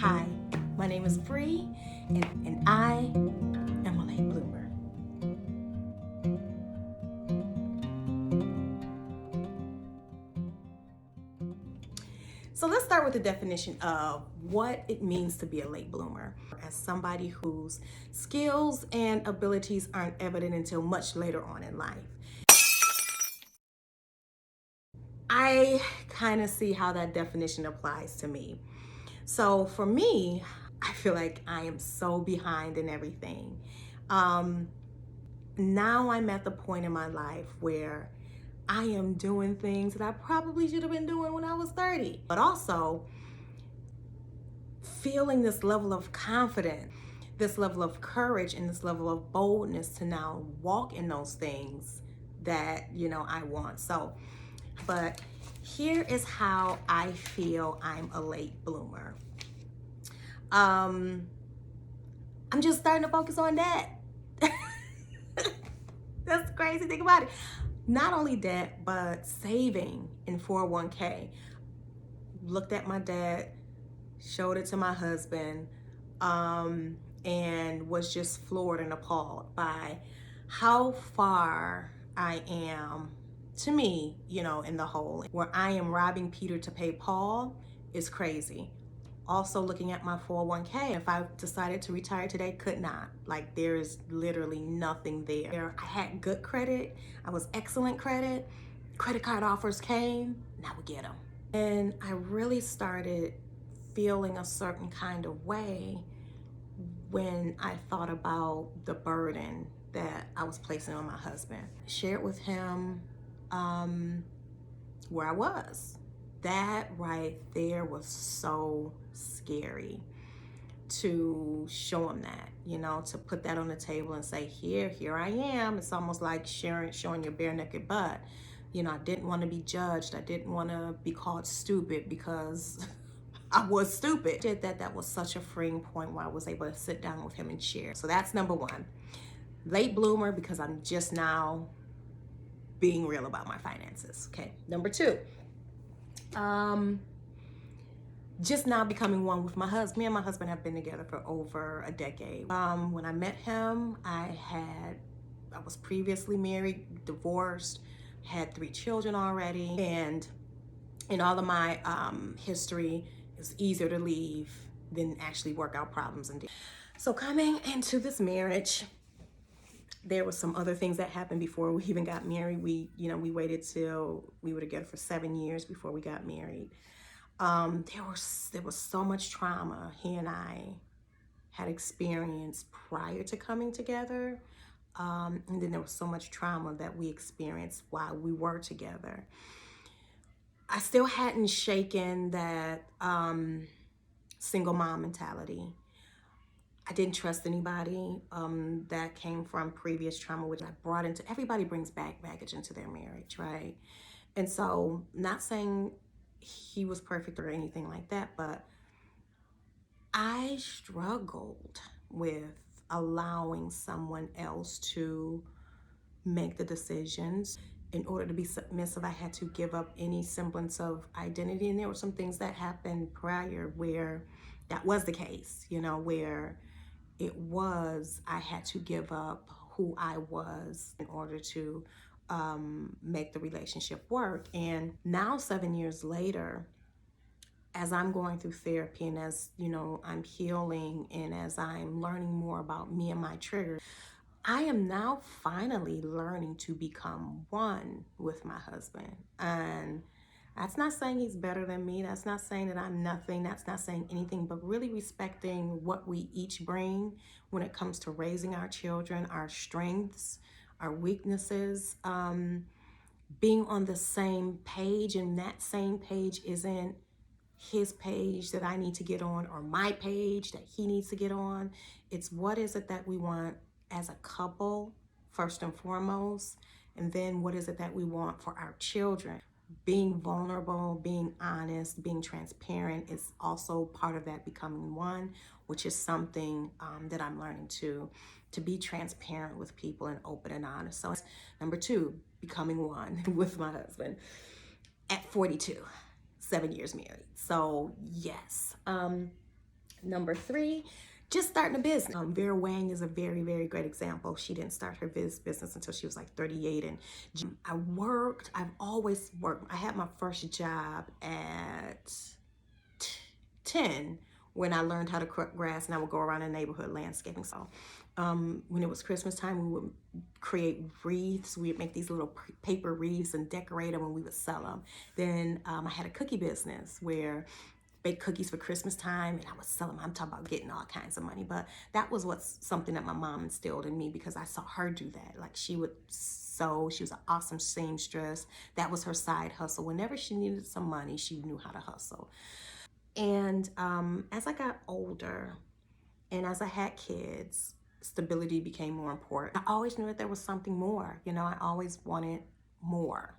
Hi, my name is Bree, and I am a late bloomer. So let's start with the definition of what it means to be a late bloomer. As somebody whose skills and abilities aren't evident until much later on in life. I kind of see how that definition applies to me. So for me, I feel like I am so behind in everything. Um, Now I'm at the point in my life where I am doing things that I probably should have been doing when I was 30, but also feeling this level of confidence, this level of courage, and this level of boldness to now walk in those things that, I want. So, but here is how I feel I'm a late bloomer. Um, I'm just starting to focus on that. That's the crazy thing about it. Not only that, but saving in 401k. Looked at my dad, showed it to my husband, and was just floored and appalled by how far I am, to me, in the hole. Where I am robbing Peter to pay Paul is crazy. Also looking at my 401k, if I decided to retire today, could not. Like, there is literally nothing there. I had good credit. I was excellent credit. Credit card offers came. Now we get them. And I really started feeling a certain kind of way when I thought about the burden that I was placing on my husband. Shared with him where I was. That right there was so scary to show him that, to put that on the table and say, here I am. It's almost like showing your bare naked butt. I didn't want to be judged. I didn't want to be called stupid because I was stupid. That was such a freeing point where I was able to sit down with him and share. So that's number one. Late bloomer because I'm just now being real about my finances. Okay. Number two, just now becoming one with my husband. Me and my husband have been together for over a decade. When I met him, I was previously married, divorced, had 3 children already, and in all of my history, it's easier to leave than actually work out problems and deal. So coming into this marriage, there was some other things that happened before we even got married. We waited till we were together for 7 years before we got married. There was so much trauma he and I had experienced prior to coming together. And then there was so much trauma that we experienced while we were together. I still hadn't shaken that single mom mentality. I didn't trust anybody. That came from previous trauma, which I brought into, everybody brings back baggage into their marriage, right? And so, not saying he was perfect or anything like that, but I struggled with allowing someone else to make the decisions. In order to be submissive, I had to give up any semblance of identity. And there were some things that happened prior where that was the case, where I had to give up who I was in order to make the relationship work. And now, 7 years later, as I'm going through therapy and as, I'm healing and as I'm learning more about me and my triggers, I am now finally learning to become one with my husband. And that's not saying he's better than me. That's not saying that I'm nothing. That's not saying anything, but really respecting what we each bring when it comes to raising our children, our strengths, our weaknesses, being on the same page. And that same page isn't his page that I need to get on or my page that he needs to get on. It's what is it that we want as a couple, first and foremost, and then what is it that we want for our children. Being vulnerable, being honest, being transparent is also part of that becoming one, which is something that I'm learning to be transparent with people and open and honest. So number two, becoming one with my husband at 42. 7 years married. So yes. Number three, just starting a business. Vera Wang is a very, very great example. She didn't start her business until she was like 38. And I've always worked. I had my first job at 10 when I learned how to cut grass, and I would go around the neighborhood landscaping. So when it was Christmas time, we would create wreaths. We would make these little paper wreaths and decorate them, and we would sell them. Then I had a cookie business where bake cookies for Christmas time, and I would sell them. I'm talking about getting all kinds of money, but that was what's something that my mom instilled in me because I saw her do that. Like she would sew. She was an awesome seamstress. That was her side hustle. Whenever she needed some money, she knew how to hustle. And as I got older and as I had kids, stability became more important. I always knew that there was something more. You know, I always wanted more.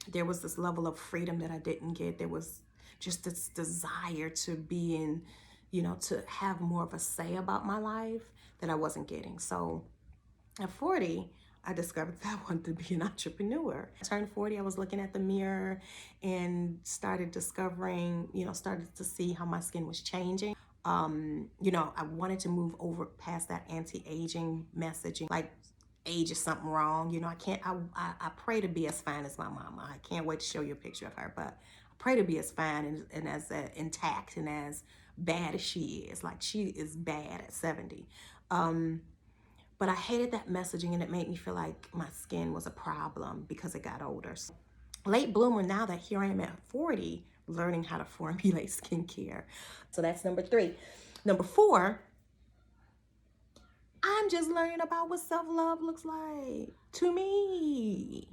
There was this level of freedom that I didn't get. There was just this desire to be in, you know, to have more of a say about my life that I wasn't getting. So at 40, I discovered that I wanted to be an entrepreneur. I turned 40, I was looking at the mirror and started discovering, you know, started to see how my skin was changing. You know, I wanted to move over past that anti-aging messaging, like age is something wrong. You know, I pray to be as fine as my mama. I can't wait to show you a picture of her, but I pray to be as fine and as intact and as bad as she is. Like she is bad at 70. But I hated that messaging, and it made me feel like my skin was a problem because it got older. So, late bloomer, now that here I am at 40, learning how to formulate skincare. So that's number three. Number four, I'm just learning about what self-love looks like to me.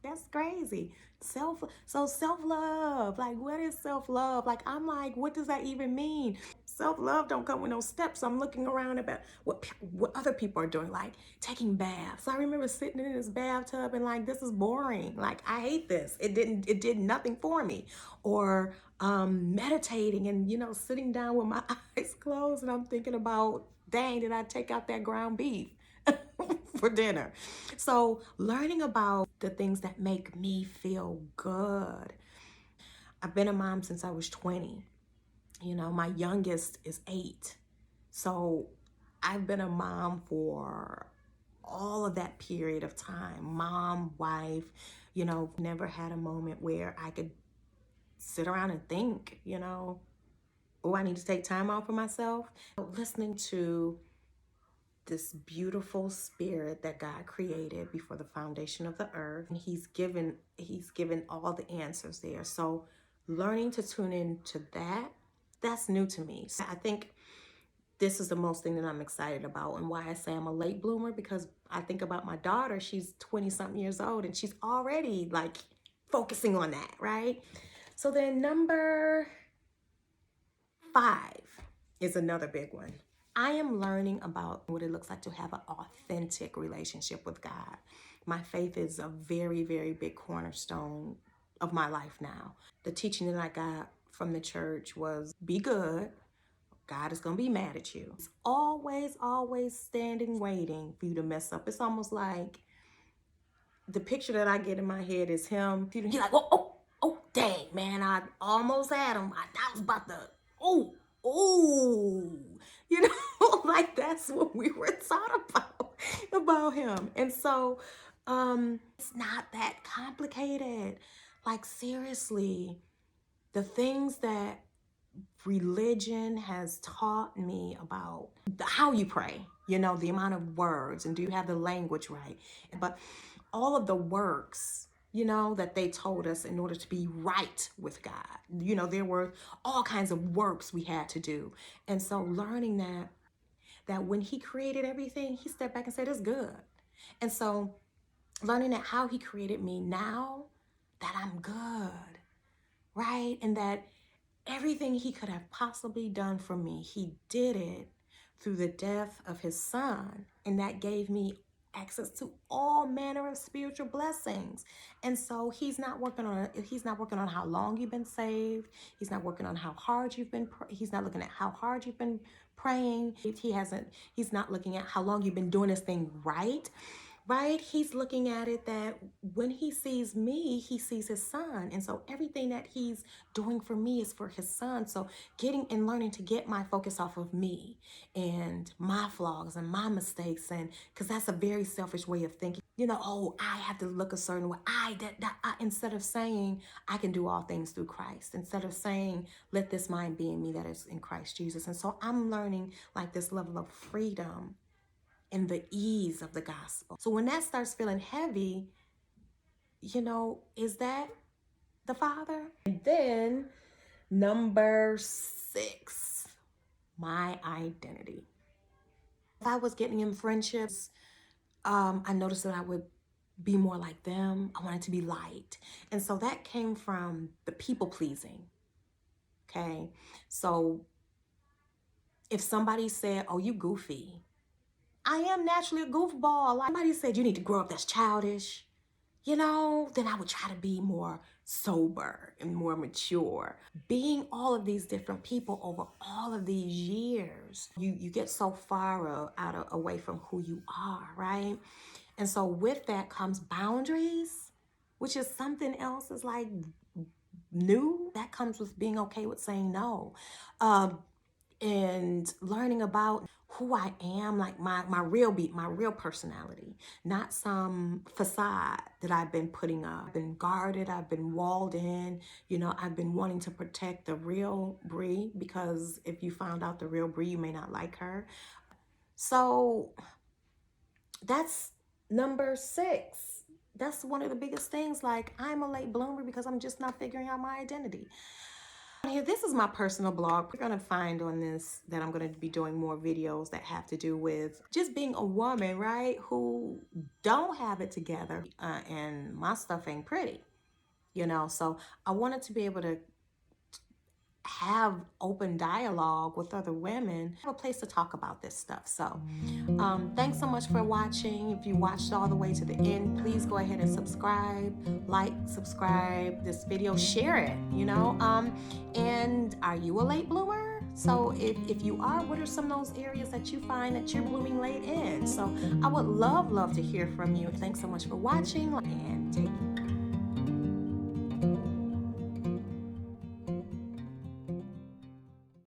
That's crazy. Self-love. Like, what is self-love? Like, I'm like, what does that even mean? Self-love don't come with no steps. I'm looking around about what other people are doing, like taking baths. I remember sitting in this bathtub and like, this is boring. Like, I hate this. It did nothing for me. Or meditating and, you know, sitting down with my eyes closed and I'm thinking about, dang, did I take out that ground beef for dinner? So learning about the things that make me feel good. I've been a mom since I was 20. You know, my youngest is 8. So I've been a mom for all of that period of time. Mom, wife, you know, never had a moment where I could sit around and think, you know, oh, I need to take time out for myself. Listening to this beautiful spirit that God created before the foundation of the earth. And he's given all the answers there. So learning to tune into that, that's new to me. So I think this is the most thing that I'm excited about, and why I say I'm a late bloomer, because I think about my daughter. She's 20 something years old and she's already like focusing on that, right? So then number 5 is another big one. I am learning about what it looks like to have an authentic relationship with God. My faith is a very, very big cornerstone of my life now. The teaching that I got from the church was be good. God is going to be mad at you. It's always, always standing waiting for you to mess up. It's almost like the picture that I get in my head is him. He's like, oh, dang, man, I almost had him. I was about to, oh, you know, like that's what we were taught about him. And so it's not that complicated. Like, seriously, the things that religion has taught me about how you pray, you know, the amount of words, and do you have the language right? But all of the works, you know, that they told us in order to be right with God, you know, there were all kinds of works we had to do. And so learning that when he created everything, he stepped back and said, it's good. And so learning that how he created me now, that I'm good, right? And that everything he could have possibly done for me, he did it through the death of his son. And that gave me access to all manner of spiritual blessings. And so he's not working on how long you've been saved. He's not working on how hard you've been, he's not looking at how hard you've been praying. He's not looking at how long you've been doing this thing right. right? He's looking at it that when he sees me, he sees his son. And so everything that he's doing for me is for his son. So getting and learning to get my focus off of me and my flaws and my mistakes. And because that's a very selfish way of thinking, oh, I have to look a certain way. Instead of saying, I can do all things through Christ, instead of saying, let this mind be in me that is in Christ Jesus. And so I'm learning like this level of freedom and the ease of the gospel. So when that starts feeling heavy, is that the Father? And then number 6, my identity. If I was getting in friendships, I noticed that I would be more like them. I wanted to be liked. And so that came from the people pleasing. Okay. So if somebody said, oh, you goofy, I am naturally a goofball. Like somebody said, you need to grow up, that's childish, then I would try to be more sober and more mature. Being all of these different people over all of these years, you get so far away from who you are, right? And so with that comes boundaries, which is something else is like new. That comes with being okay with saying no. And learning about who I am, like my real personality, not some facade that I've been putting up. I've been guarded, I've been walled in, I've been wanting to protect the real Bree, because if you found out the real Bree, you may not like her. So that's number 6. That's one of the biggest things. Like, I'm a late bloomer because I'm just not figuring out my identity. Here, this is my personal blog. We're going to find on this that I'm going to be doing more videos that have to do with just being a woman, right? Who don't have it together. And my stuff ain't pretty, So I wanted to be able to have open dialogue with other women, have a place to talk about this stuff. So thanks so much for watching. If you watched all the way to the end, please go ahead and subscribe, subscribe this video, share it, and are you a late bloomer? So if you are, what are some of those areas that you find that you're blooming late in? So I would love to hear from you. Thanks so much for watching, and take care.